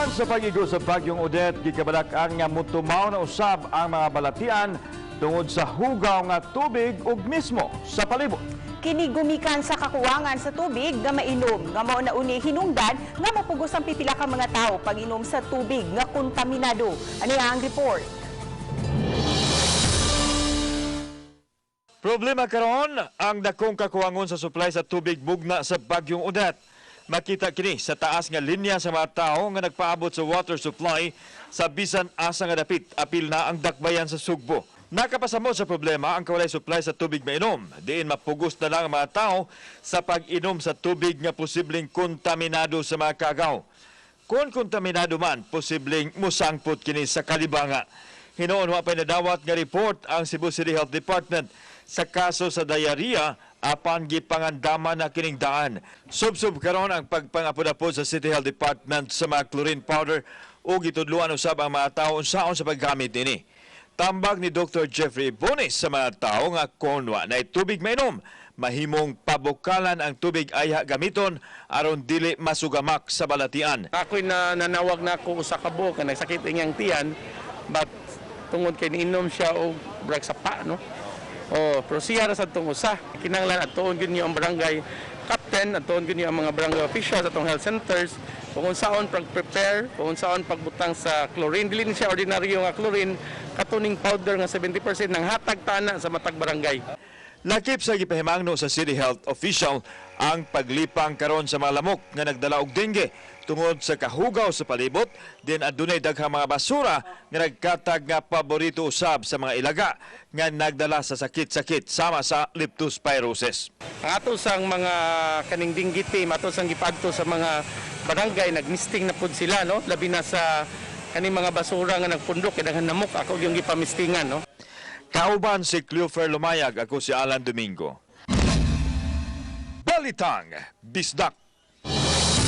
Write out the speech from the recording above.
Human sa pag-igo sa Bagyong Odette, gikabalak-an nga mutumaw na usab ang mga balatian tungod sa hugaw nga tubig ug mismo sa palibot. Kini gumikan sa kakuwangan sa tubig nga mainom nga mao na uni hinungdan nga mapugos ang pipila ka mga tao pag-inom sa tubig nga kontaminado. Ani ang report? Problema karon ang dakong kakuwangon sa supply sa tubig bugna sa Bagyong Odette. Makita kini sa taas nga linya sa mga tao nga nagpaabot sa water supply sa bisan asa nga dapit apil na ang dakbayan sa Sugbo. Nakapasamo sa problema ang kawalay supply sa tubig mainom. Diin mapugos na lang ang mga tao sa pag-inom sa tubig nga posibleng kontaminado sa mga kagaw. Kung kontaminado man, posibleng musangpot kini sa kalibanga. Hinoon wa pa nadawat nga report ang Cebu City Health Department sa kaso sa diarrhea apan gipangandaman na kining daan. Sub-sub karon ang pagpangapod-apod sa City Health Department sa mga chlorine powder o gitudluan usab ang mga tao unsaon sa paggamit ini. Tambag ni Dr. Jeffrey Bonis sa mga tao nga konwa na tubig mainom, mahimong pabukalan ang tubig ayha gamiton aron dili masugamak sa balatian. Ako'y nanawag na ako sa kabo ka nagsakit iyang tiyan, but tungod kay niinom siya og brag sa pa, no? Pero siya ra sa tungod sa kinahanglan atuon gyud niyo ang barangay captain, atuon gyud niyo ang mga barangay officials atong health centers kung saon pag-prepare, kung saon pagbutang sa chlorine. Dili ni siya ordinaryo nga chlorine, katuning powder nga 70% ng hatag tana sa matag barangay. Lakip sa gipahimangno sa City Health Official ang paglipang karon sa mga lamok nga nagdala og dengue tungod sa kahugaw sa palibot, din adunay daghang mga basura nga nagkatag nga paborito usab sa mga ilaga nga nagdala sa sakit-sakit sama sa leptospirosis. Ang ato sang mga kaning dengue team, ato sang gipadto sa mga barangay, nagmisting na pud sila, no? Labi na sa kaning mga basura nga nagpundok kay daghan namok, ako yung gipamistingan, no? Kauban si Cleofer Lumayag, ako si Alan Domingo. Balitang Bisdak.